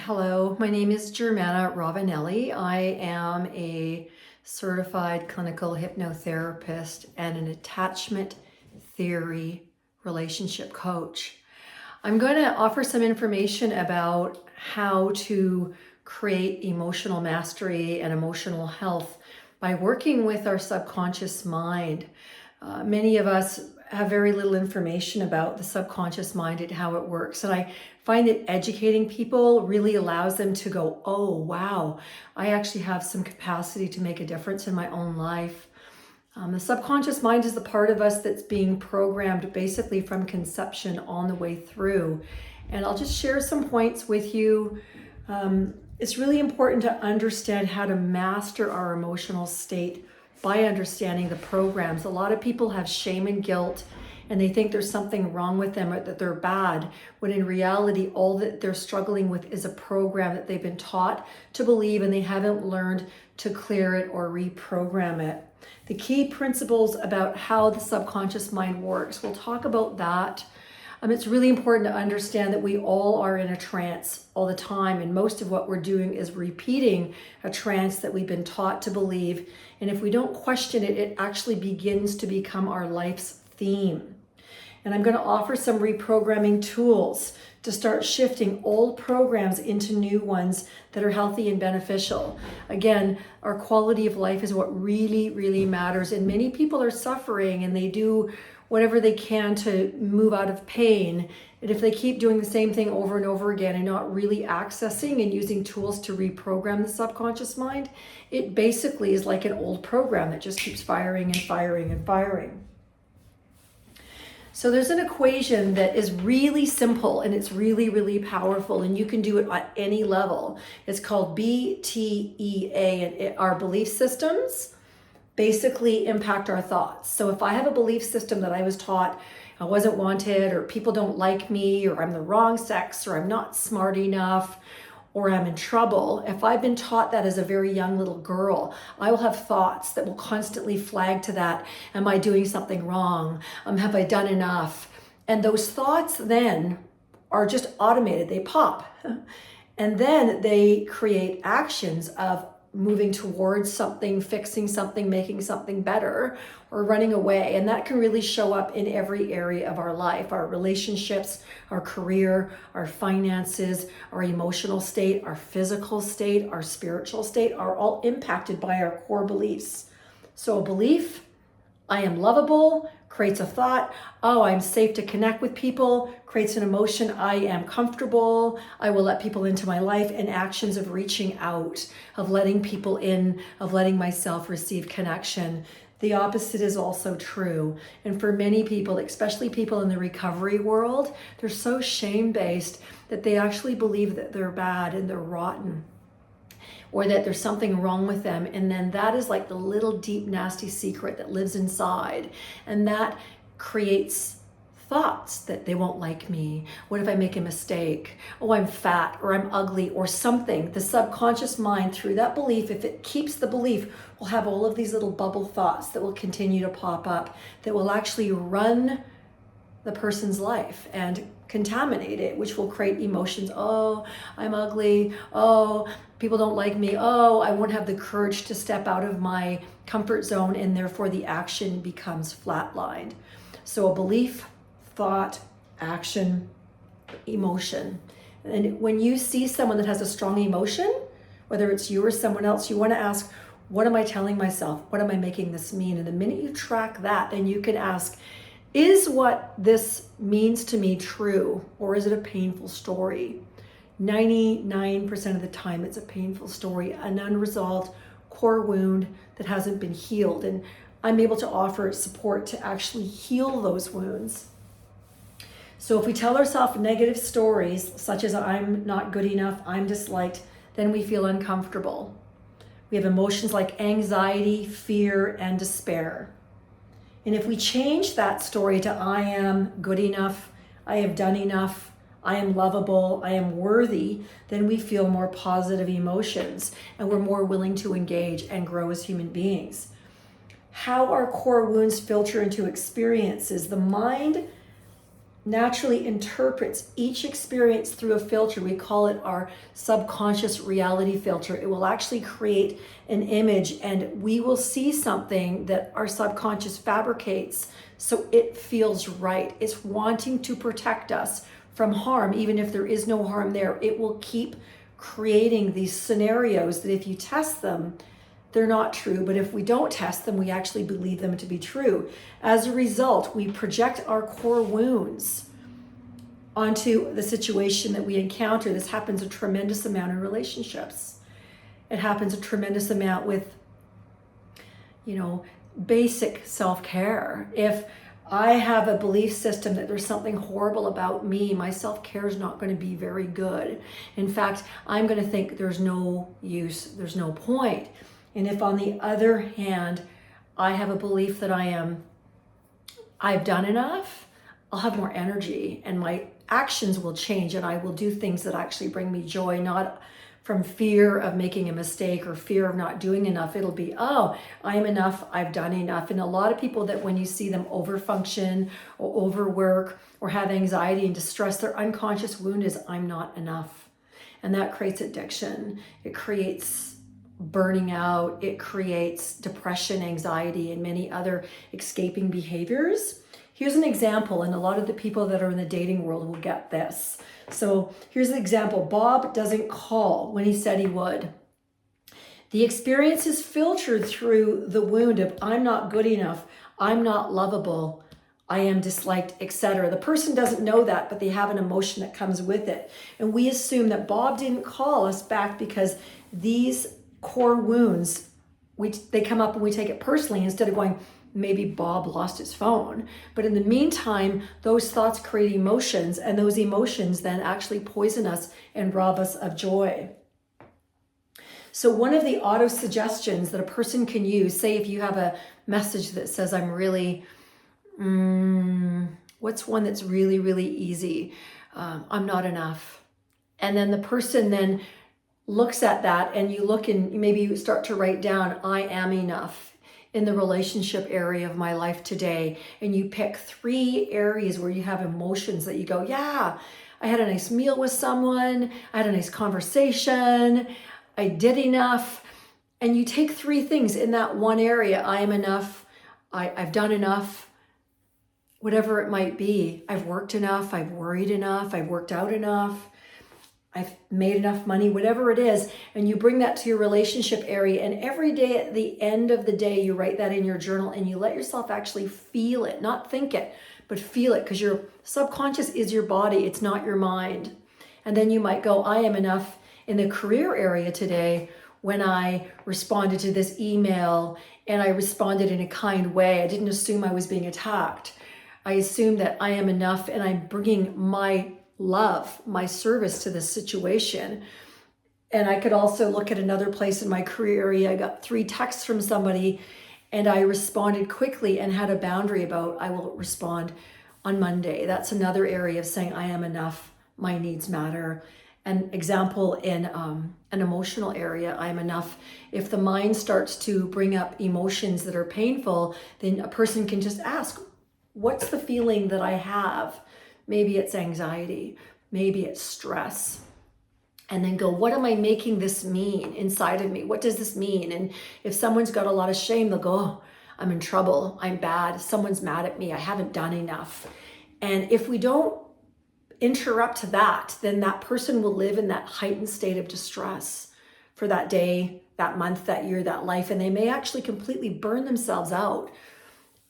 Hello, my name is Germana Rovinelli. I am a certified clinical hypnotherapist and an attachment theory relationship coach. I'm going to offer some information about how to create emotional mastery and emotional health by working with our subconscious mind. Many of us have very little information about the subconscious mind and how it works. And I find that educating people really allows them to go, oh, wow, I actually have some capacity to make a difference in my own life. The subconscious mind is the part of us that's being programmed basically from conception on the way through. And I'll just share some points with you. It's really important to understand how to master our emotional state by understanding the programs. A lot of people have shame and guilt and they think there's something wrong with them or that they're bad, when in reality, all that they're struggling with is a program that they've been taught to believe and they haven't learned to clear it or reprogram it. The key principles about how the subconscious mind works, we'll talk about that. It's really important to understand that we all are in a trance all the time, and most of what we're doing is repeating a trance that we've been taught to believe. And if we don't question it, it actually begins to become our life's theme. And I'm going to offer some reprogramming tools to start shifting old programs into new ones that are healthy and beneficial. Again, our quality of life is what really, really matters. And many people are suffering and they do whatever they can to move out of pain. And if they keep doing the same thing over and over again and not really accessing and using tools to reprogram the subconscious mind, it basically is like an old program that just keeps firing and firing and firing. So there's an equation that is really simple and it's really, really powerful, and you can do it at any level. It's called BTEA, and our belief systems basically impact our thoughts. So if I have a belief system that I was taught I wasn't wanted, or people don't like me, or I'm the wrong sex, or I'm not smart enough, or I'm in trouble, if I've been taught that as a very young little girl, I will have thoughts that will constantly flag to that. Am I doing something wrong? Have I done enough? And those thoughts then are just automated. They pop. And then they create actions of moving towards something, fixing something, making something better, or running away. And that can really show up in every area of our life, our relationships, our career, our finances, our emotional state, our physical state, our spiritual state are all impacted by our core beliefs. So a belief, I am lovable, creates a thought, oh, I'm safe to connect with people, creates an emotion, I am comfortable, I will let people into my life, and actions of reaching out, of letting people in, of letting myself receive connection. The opposite is also true. And for many people, especially people in the recovery world, they're so shame-based that they actually believe that they're bad and they're rotten, or that there's something wrong with them. And then that is like the little deep, nasty secret that lives inside. And that creates thoughts that they won't like me. What if I make a mistake? Oh, I'm fat, or I'm ugly, or something. The subconscious mind, through that belief, if it keeps the belief, will have all of these little bubble thoughts that will continue to pop up, that will actually run the person's life and contaminate it, which will create emotions. Oh, I'm ugly. Oh, people don't like me. Oh, I won't have the courage to step out of my comfort zone, and therefore the action becomes flatlined. So a belief, thought, action, emotion. And when you see someone that has a strong emotion, whether it's you or someone else, you want to ask, what am I telling myself? What am I making this mean? And the minute you track that, then you can ask, is what this means to me true, or is it a painful story? 99% of the time, it's a painful story, an unresolved core wound that hasn't been healed. And I'm able to offer support to actually heal those wounds. So if we tell ourselves negative stories, such as I'm not good enough, I'm disliked, then we feel uncomfortable. We have emotions like anxiety, fear, and despair. And if we change that story to I am good enough, I have done enough, I am lovable, I am worthy, then we feel more positive emotions and we're more willing to engage and grow as human beings. How our core wounds filter into experiences. The mind naturally interprets each experience through a filter. We call it our subconscious reality filter. It will actually create an image, and we will see something that our subconscious fabricates so it feels right. It's wanting to protect us from harm, even if there is no harm there. It will keep creating these scenarios that if you test them, they're not true, but if we don't test them, we actually believe them to be true. As a result, we project our core wounds onto the situation that we encounter. This happens a tremendous amount in relationships. It happens a tremendous amount with, basic self-care. If I have a belief system that there's something horrible about me, my self-care is not going to be very good. In fact, I'm going to think there's no use, there's no point. And if on the other hand, I have a belief that I've done enough, I'll have more energy and my actions will change, and I will do things that actually bring me joy, not from fear of making a mistake or fear of not doing enough. It'll be, oh, I'm enough, I've done enough. And a lot of people that when you see them overfunction or overwork or have anxiety and distress, their unconscious wound is, I'm not enough. And that creates addiction. It creates burning out, it creates depression, anxiety, and many other escaping behaviors. Here's an example, and a lot of the people that are in the dating world will get this. So here's an example. Bob doesn't call when he said he would. The experience is filtered through the wound of, I'm not good enough, I'm not lovable, I am disliked, etc. The person doesn't know that, but they have an emotion that comes with it. And we assume that Bob didn't call us back because these core wounds, they come up and we take it personally instead of going, maybe Bob lost his phone. But in the meantime, those thoughts create emotions, and those emotions then actually poison us and rob us of joy. So one of the auto suggestions that a person can use, say if you have a message that says, I'm really, what's one that's really, really easy? I'm not enough. And then the person then looks at that, and you look and maybe you start to write down, I am enough in the relationship area of my life today. And you pick 3 areas where you have emotions that you go, yeah, I had a nice meal with someone, I had a nice conversation, I did enough. And you take 3 things in that one area. I am enough, I've done enough, whatever it might be. I've worked enough, I've worried enough, I've worked out enough, I've made enough money, whatever it is. And you bring that to your relationship area. And every day at the end of the day, you write that in your journal and you let yourself actually feel it, not think it, but feel it, because your subconscious is your body. It's not your mind. And then you might go, I am enough in the career area today when I responded to this email and I responded in a kind way. I didn't assume I was being attacked. I assumed that I am enough and I'm bringing my love, my service to this situation. And I could also look at another place in my career area. I got 3 texts from somebody and I responded quickly and had a boundary about, I will respond on Monday. That's another area of saying I am enough, my needs matter. An example in an emotional area, I am enough. If the mind starts to bring up emotions that are painful, then a person can just ask, what's the feeling that I have? Maybe it's anxiety, maybe it's stress. And then go, what am I making this mean inside of me? What does this mean? And if someone's got a lot of shame, they'll go, oh, I'm in trouble, I'm bad, someone's mad at me, I haven't done enough. And if we don't interrupt that, then that person will live in that heightened state of distress for that day, that month, that year, that life, and they may actually completely burn themselves out.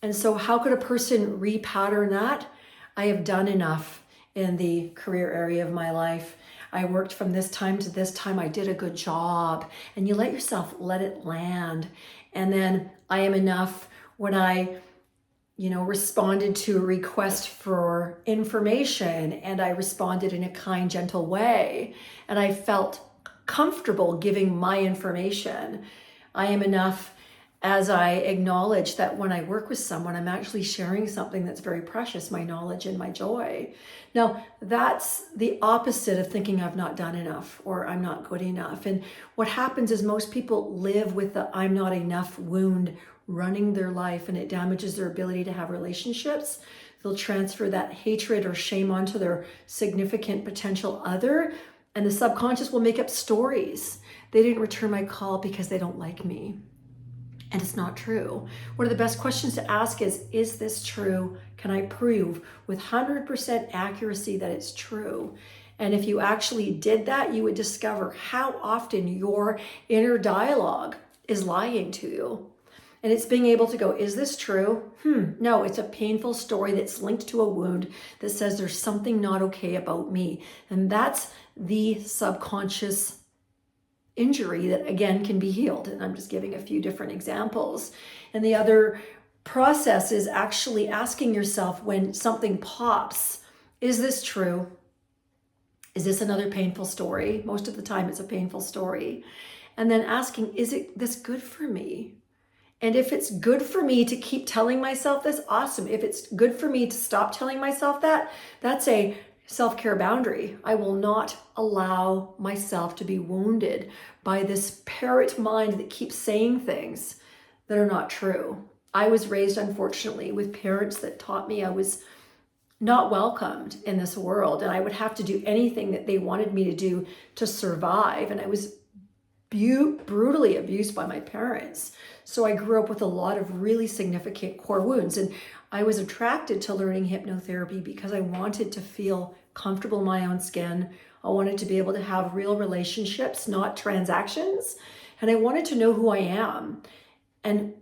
And so how could a person repattern that? I have done enough in the career area of my life. I worked from this time to this time. I did a good job. And you let yourself let it land. And then I am enough when I, responded to a request for information and I responded in a kind, gentle way. And I felt comfortable giving my information. I am enough as I acknowledge that when I work with someone, I'm actually sharing something that's very precious, my knowledge and my joy. Now, that's the opposite of thinking I've not done enough or I'm not good enough. And what happens is most people live with the I'm not enough wound running their life, and it damages their ability to have relationships. They'll transfer that hatred or shame onto their significant potential other, and the subconscious will make up stories. They didn't return my call because they don't like me. And it's not true. One of the best questions to ask is this true? Can I prove with 100% accuracy that it's true? And if you actually did that, you would discover how often your inner dialogue is lying to you. And it's being able to go, is this true? No, it's a painful story that's linked to a wound that says there's something not okay about me. And that's the subconscious injury that, again, can be healed. And I'm just giving a few different examples. And the other process is actually asking yourself when something pops, is this true? Is this another painful story? Most of the time it's a painful story. And then asking, is this good for me? And if it's good for me to keep telling myself this, awesome. If it's good for me to stop telling myself that, that's a self-care boundary. I will not allow myself to be wounded by this parrot mind that keeps saying things that are not true. I was raised, unfortunately, with parents that taught me I was not welcomed in this world, and I would have to do anything that they wanted me to do to survive. And I was brutally abused by my parents. So I grew up with a lot of really significant core wounds. And I was attracted to learning hypnotherapy because I wanted to feel comfortable in my own skin. I wanted to be able to have real relationships, not transactions. And I wanted to know who I am and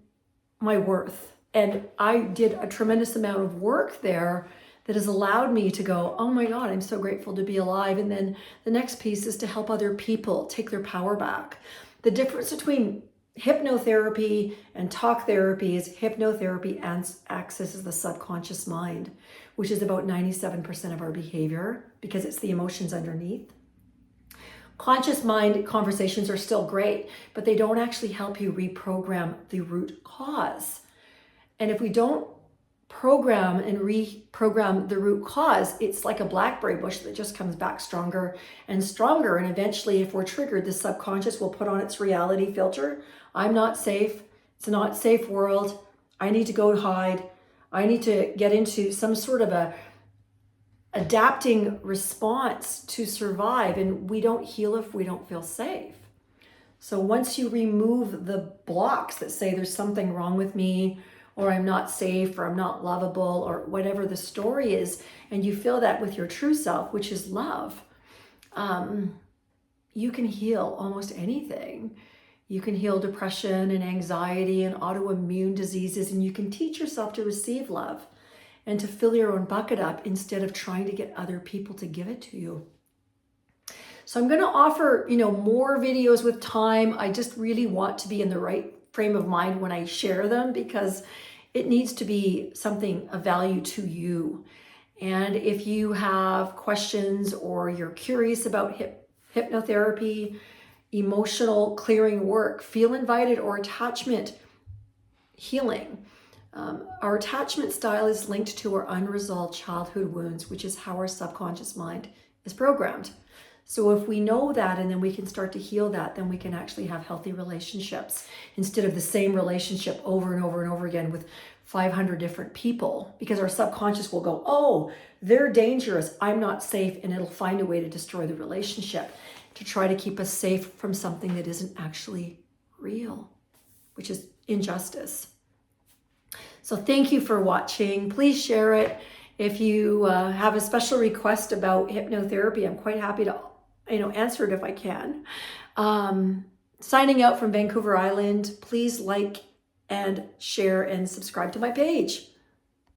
my worth. And I did a tremendous amount of work there that has allowed me to go, oh my God, I'm so grateful to be alive. And then the next piece is to help other people take their power back. The difference between hypnotherapy and talk therapy is hypnotherapy accesses the subconscious mind, which is about 97% of our behavior because it's the emotions underneath. Conscious mind conversations are still great, but they don't actually help you reprogram the root cause. And if we don't program and reprogram the root cause, it's like a blackberry bush that just comes back stronger and stronger. And eventually, if we're triggered, the subconscious will put on its reality filter. I'm not safe. It's a not safe world. I need to go hide. I need to get into some sort of a adapting response to survive. And we don't heal if we don't feel safe. So once you remove the blocks that say there's something wrong with me, or I'm not safe, or I'm not lovable, or whatever the story is, and you feel that with your true self, which is love, you can heal almost anything. You can heal depression and anxiety and autoimmune diseases, and you can teach yourself to receive love and to fill your own bucket up instead of trying to get other people to give it to you. So I'm going to offer, more videos with time. I just really want to be in the right frame of mind when I share them because it needs to be something of value to you. And if you have questions or you're curious about hypnotherapy, emotional clearing work, feel invited, or attachment healing. Our attachment style is linked to our unresolved childhood wounds, which is how our subconscious mind is programmed. So if we know that and then we can start to heal that, then we can actually have healthy relationships instead of the same relationship over and over and over again with 500 different people, because our subconscious will go, oh, they're dangerous, I'm not safe, and it'll find a way to destroy the relationship to try to keep us safe from something that isn't actually real, which is injustice. So thank you for watching. Please share it. If you have a special request about hypnotherapy, I'm quite happy to answer it if I can. Signing out from Vancouver Island. Please like and share and subscribe to my page.